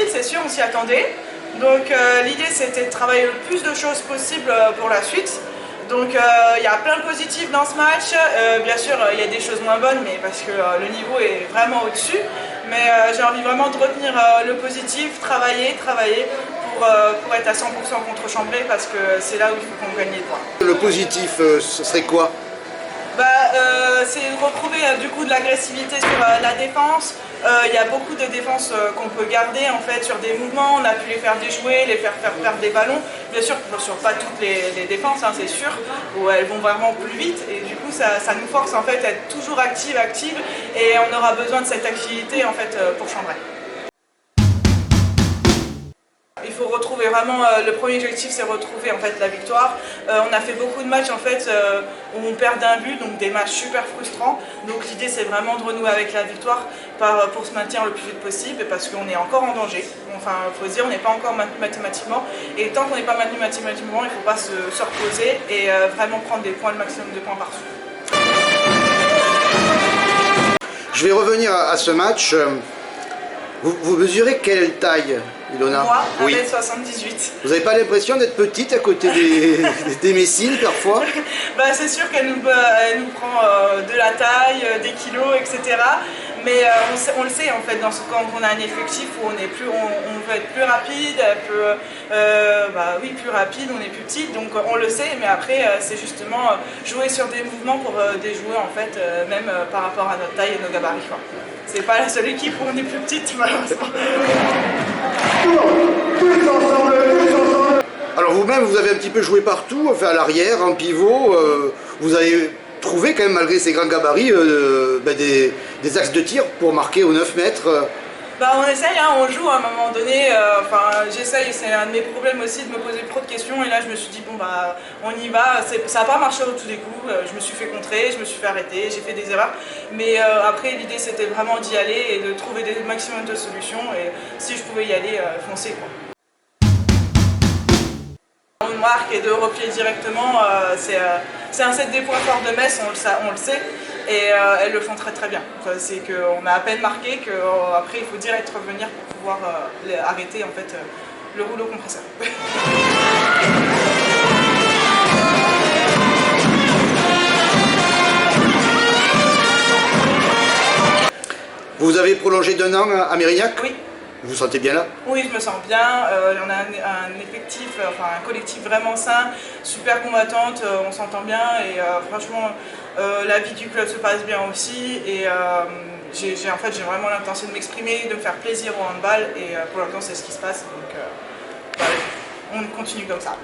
facile, c'est sûr, on s'y attendait. Donc l'idée c'était de travailler le plus de choses possible pour la suite. Donc il y a plein de positifs dans ce match. Bien sûr, il y a des choses moins bonnes, mais parce que le niveau est vraiment au-dessus. Mais j'ai envie vraiment de retenir le positif, travailler pour être à 100% contre Chambray, parce que c'est là où il faut qu'on gagne les points. Le positif, ce serait quoi? C'est de retrouver du coup de l'agressivité sur la défense. Il y a beaucoup de défenses qu'on peut garder en fait sur des mouvements. On a pu les faire déjouer, les faire perdre des ballons. Bien sûr, sur pas toutes les défenses, hein, c'est sûr, où elles vont vraiment plus vite. Et du coup, ça nous force en fait à être toujours active. Et on aura besoin de cette activité en fait pour Chambray. Il faut retrouver vraiment, le premier objectif c'est retrouver en fait la victoire. On a fait beaucoup de matchs en fait où on perd d'un but, donc des matchs super frustrants. Donc l'idée c'est vraiment de renouer avec la victoire pour se maintenir le plus vite possible, parce qu'on est encore en danger. Enfin, il faut se dire, on n'est pas encore maintenu mathématiquement, et tant qu'on n'est pas maintenu mathématiquement, il ne faut pas se reposer et vraiment prendre des points, le maximum de points par-dessus. Je vais revenir à ce match. Vous mesurez quelle taille, Ilona? Moi, 1m78. Oui. Vous n'avez pas l'impression d'être petite à côté des Messines parfois? C'est sûr qu'elle nous prend de la taille, des kilos, etc. Mais on le sait en fait, quand on a un effectif où on veut être plus rapide, plus rapide, on est plus petite, donc on le sait, mais après c'est justement jouer sur des mouvements pour déjouer en fait, même par rapport à notre taille et nos gabarits. C'est pas la seule équipe où on est plus petite, malheureusement. Alors vous-même, vous avez un petit peu joué partout, enfin à l'arrière, en pivot, vous avez trouvé quand même, malgré ces grands gabarits, des axes de tir pour marquer aux 9 mètres. On essaye, hein, on joue à un moment donné, j'essaye, c'est un de mes problèmes aussi de me poser trop de questions, et là je me suis dit on y va, ça n'a pas marché au tout des coups, je me suis fait contrer, je me suis fait arrêter, j'ai fait des erreurs, mais après l'idée c'était vraiment d'y aller et de trouver des maximum de solutions, et si je pouvais y aller, foncer quoi. On marque et de replier directement, c'est un set des points forts de Metz, on le sait. Et elles le font très très bien. C'est qu'on a à peine marqué qu'après il faut direct revenir pour pouvoir arrêter en fait, le rouleau compresseur. Vous avez prolongé d'1 an à Mérignac? Oui. Vous vous sentez bien là? Oui, je me sens bien. On a un effectif, un collectif vraiment sain, super combattante, on s'entend bien, et franchement la vie du club se passe bien aussi, et j'ai vraiment l'intention de m'exprimer, de me faire plaisir au handball, et pour l'instant c'est ce qui se passe, donc on continue comme ça.